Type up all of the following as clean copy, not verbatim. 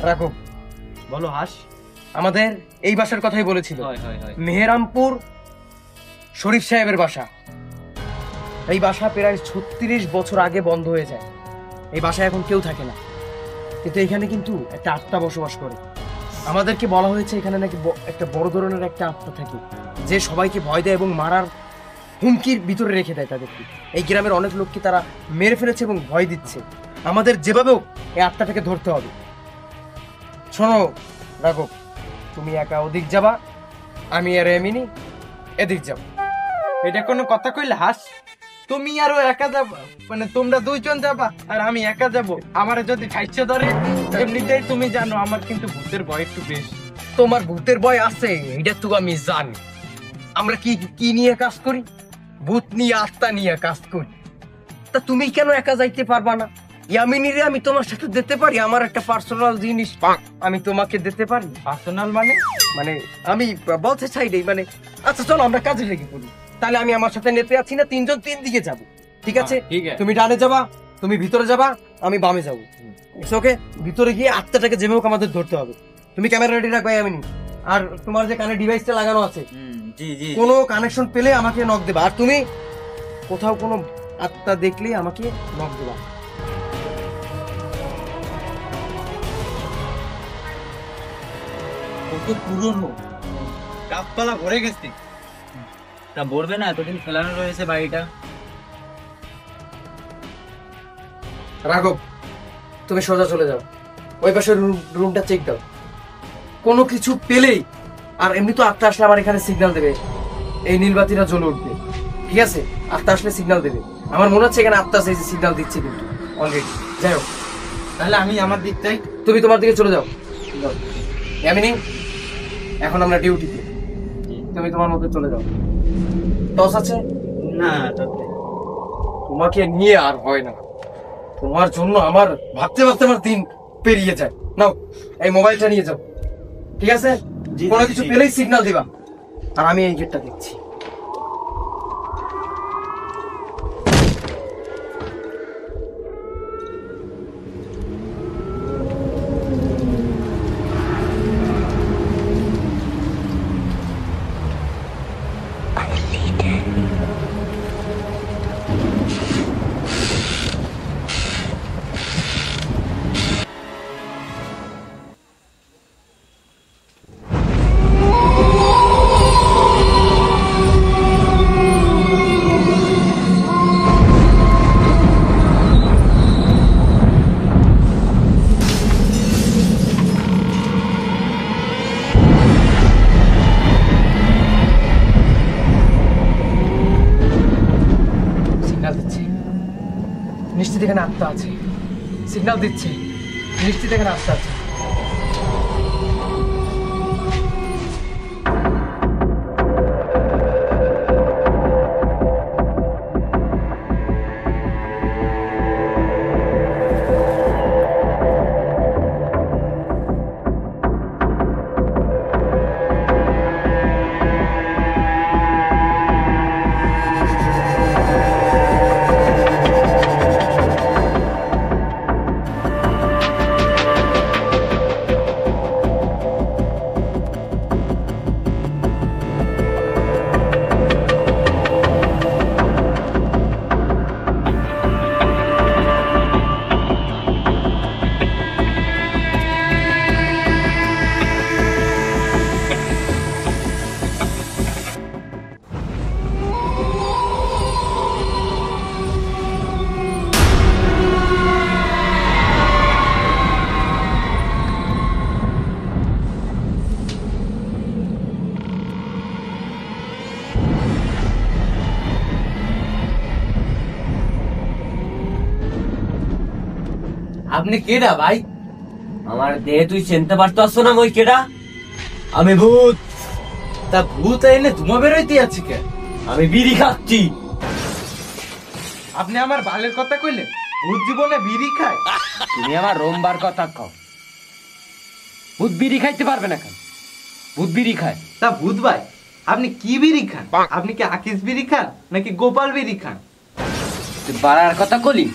রাঘব, বলো হাস। আমাদের এই বাসার কথাই বলেছিল, মেহেরামপুর শরীফ সাহেবের বাসা। এই বাসা প্রায় 36 বছর আগে বন্ধ হয়ে যায়। এই বাসায় এখন কেউ থাকে না, কিন্তু এখানে কিন্তু একটা আত্মা বসবাস করে। আমাদেরকে বলা হয়েছে এখানে নাকি একটা বড় ধরনের একটা আত্মা থাকে, যে সবাইকে ভয় দেয় এবং মারার হুমকির ভিতরে রেখে দেয় তাদেরকে। এই গ্রামের অনেক লোককে তারা মেরে ফেলেছে এবং ভয় দিচ্ছে। আমাদের যেভাবেও এই আত্মাটাকে ধরতে হবে। শোনো রাঘব, তুমি একা ওদিক যাবা, আমি আর এমিনি এদিক যাব। এটা কোনো কথা কইলে হাস? তুমি আরো একা যাবা, মানে তোমরা দুইজন যাবা আর আমি একা যাব? আমারে যদি ছাইছে ধরে, এমনিতেই তুমি জানো আমার কিন্তু ভূতের ভয় একটু বেশি। তোমার ভূতের ভয় আছে এটা তো আমি জানি। আমরা কি কি নিয়ে কাজ করি? ভূত নিয়ে, আত্মা নিয়ে কাজ করি। তা তুমি কেন একা যাইতে পারবা না? ইয়ামিনীরে আমি তোমার সাথে দিতে পারি, আমার একটা পার্সোনাল জিনিস আমি তোমাকে দিতে পারি। পার্সোনাল মানে? মানে আমি বলতে চাই নাই, মানে আচ্ছা চলো আমরা কাজে লেগে পড়ি। তাহলে আমি আমার সাথে নেতে আছি না, 3 জন 3 দিকে যাব, ঠিক আছে? তুমি ডানে যাবা, তুমি ভিতরে যাবা, আমি বামে যাবো। ওকে, ভিতরে গিয়ে আত্মাটাকে যেভাবে হোক আমাদের ধরতে হবে। তুমি ক্যামেরা রেডি রাখবে ইয়ামিনী, আর তোমার যে কানে ডিভাইসটা লাগানো আছে, কোনো কানেকশন পেলে আমাকে নক দেবা। আর তুমি কোথাও কোনো আত্মা দেখলে আমাকে নক দেবা। কত পুরনো, গাছপালা ভরে গেছে। তা বলবে না এতদিন ফেলানো রয়েছে বাড়িটা? রাঘব, তুমি সোজা চলে যাও, ওই পাশের রুমটা চেক দাও। কোনো কিছু পেলেই, আর এমনি তো আত্মা আসলে আমার এখানে সিগন্যাল দেবে, এই নীলবাতিটা জ্বলে উঠবে, ঠিক আছে? আত্মা আসলে সিগন্যাল দেবে। আমার মনে হচ্ছে এখানে আত্মা আছে, সিগন্যাল দিচ্ছে কিন্তু অলরেডি। যাই হোক, তাহলে আমি আমার দিকটাই, তুমি তোমার দিকে চলে যাও। ইয়ামিনী, এখন আমরা ডিউটিতে, তুমি তোমার মধ্যে চলে যাও। টস আছে না? তোমাকে নিয়ে আর হয় না, তোমার জন্য আমার ভাবতে ভাবতে আমার দিন পেরিয়ে যায়। নাও এই মোবাইলটা নিয়ে যাও, ঠিক আছে? কোনো কিছু পেলেই সিগন্যাল দিবা, আর আমি এই গেটটা দেখছি। নিশ্চিত এখানে আত্মা আছে, সিগন্যাল দিচ্ছে, নিশ্চিত এখানে আত্মা আছে। আপনি কেডা ভাই? আমার দেহে তুই চিনতে পারতাস না মই কেডা? আমি ভূত। তা ভূত এনে ধুমা বেরোইতে আছে কে? আমি বিড়ি খাচ্ছি। আপনি আমার বালের কথা কইলেন? ভূত জীবনে বিড়ি খায়? তুমি আমার রোমবার কথা কও। ভূত বিড়ি খাইতে পারবে না কেন? ভূত বিড়ি খায়। তা ভূত ভাই, আপনি কি বিড়ি খান? আপনি কি আকিস বিড়ি খান নাকি গোপাল বিড়ি খান? তুই বাড়ার কথা কলি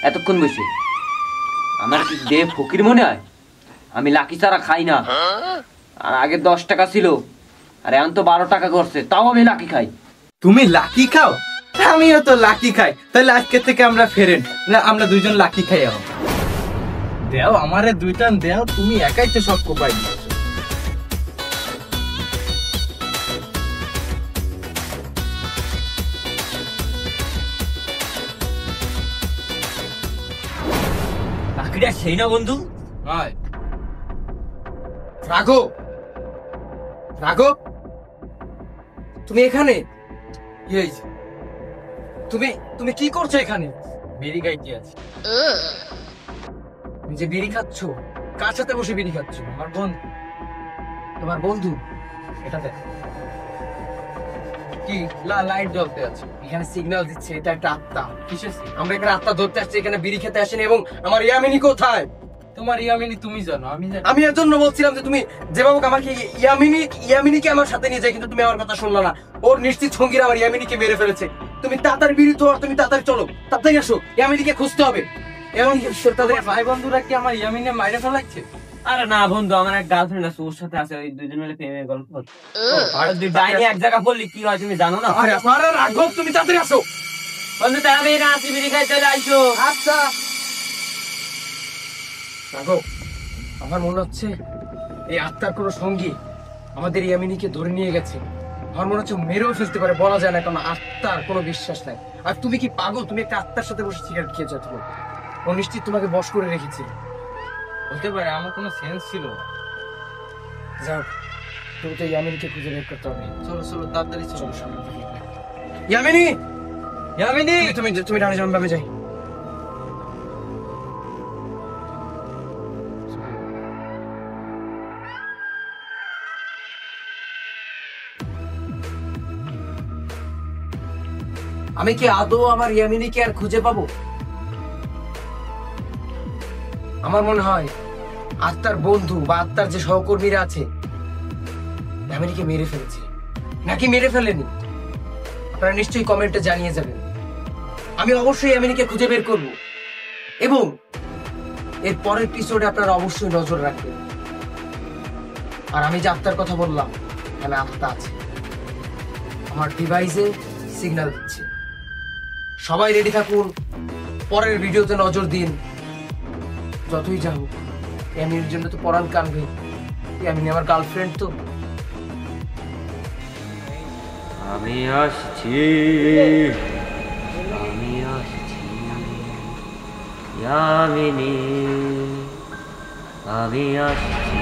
এতক্ষণ বসে। আমার কি দেহ ফকির মনে হয়? আমি লাকি ছাড়া খাই না। আর আগে 10 টাকা ছিল, আর এখন তো 12 টাকা করছে, তাও আমি লাকি খাই। তুমি লাকি খাও? আমিও তো লাকি খাই। তাহলে আজকে থেকে আমরা ফ্রেন্ড, আমরা দুইজন লাকি খাই। এখন দেও আমারে দুইটান দেও, তুমি একাই তো সব কোপাই দিচ্ছ। লাকিটা সেই না বন্ধু? হয় রাঘব, রাঘব, তুমি এখানে? কি হয়েছে? তুমি তুমি কি করছো এখানে? বিড়ি খাইতে আছে। তুমি যে বিড়ি খাচ্ছ, কার সাথে বসে বিড়ি খাচ্ছ? আমার বোন। তোমার বন্ধু? এটা দেখ কি লাইট জ্বলতে আছে, এখানে সিগন্যাল দিচ্ছে এটা একটা আত্মা। কিসের? আমরা এখানে আত্মা ধরতে আসছি, এখানে বিড়ি খেতে আসেনি। এবং আমার ইয়ামিনী কোথায়? তোমার ইয়ামিনী তুমি জানো, আমি জানি। আমি এর জন্য বলছিলাম যে তুমি যেভাবে আমাকে ইয়ামিনীকে আমার সাথে নিয়ে যায়, কিন্তু তুমি আমার কথা শুনলা না। ওর নিশ্চিত সঙ্গীরা আমার ইয়ামিনীকে মেরে ফেলেছে। তুমি তাড়াতাড়ি বিড়ি তো, তুমি তাড়াতাড়ি চলো, তাড়াতাড়ি আসো, ইয়ামিনীকে খুঁজতে হবে। এবং তাদের ভাই বন্ধুরা কি আমার ইয়ামিনে মাইরে ফেলাচ্ছে? আরে না বন্ধু, আমার এক গার্লফ্রেন্ড আছে, ওর সাথে আছে, ওই দুইজন মিলে প্রেমে গল্প করছে। আর দুই বাইরে এক জায়গা পড়লি কি হয় তুমি জানো না? আরে আরে রাঘব, তুমি তাড়াতাড়ি আসো। বন্ধু তাড়াতাড়ি না আসি, বিড়ি খাই চলে আইসো। আচ্ছা রাঘব, আমার মনে হচ্ছে এই আত্মার কোনো সঙ্গী আমাদের ইয়ামিনীকে ধরে নিয়ে গেছে। আমার মনে হচ্ছে মেরেও ফেলতে পারে, বলা যায় না, কারণ আত্মার কোনো বিশ্বাস নাই। আর তুমি কি পাগল? তুমি একটা আত্মার সাথে বসে সিগারেট খেয়েছো? তুমি ও নিশ্চিত তোমাকে বশ করে রেখেছিল। হতে পারে, আমার কোনো সেন্স ছিল না। যাও, তুমি তো ইয়ামিনীকে খুঁজে বের করতে হবে। চলো চলো তাড়াতাড়ি চলো। ইয়ামিনী, ইয়ামিনী! তুমি তুমি ডানে যাও, আমি বামে যাই। আমি কি আদৌ আমার ইয়ামিনীকে আর খুঁজে পাবো? আমার মনে হয় আত্মার বন্ধু বা আত্মার যে সহকর্মীরা আছে ইয়ামিনীকে মেরে ফেলেছে, নাকি মেরে ফেলেনি। আপনারা নিশ্চয়ই কমেন্টে জানিয়ে যাবেন। আমি অবশ্যই ইয়ামিনীকে খুঁজে বের করব, এবং এর পরের এপিসোডে আপনারা অবশ্যই নজর রাখবেন। আর আমি যে আত্মার কথা বললাম, এখানে আত্মা আছে, আমার ডিভাইসে সিগন্যাল দিচ্ছে। সবাই রেডি থাকুন, পরের ভিডিওতে নজর দিন। যতই যা হোক, ইয়ামিনীর জন্য তো পরাণ কানবে। ইয়ামিনী আমার গার্লফ্রেন্ড তো। আমি আসছি, আমি আসছি ইয়ামিনী, আমি আসছি।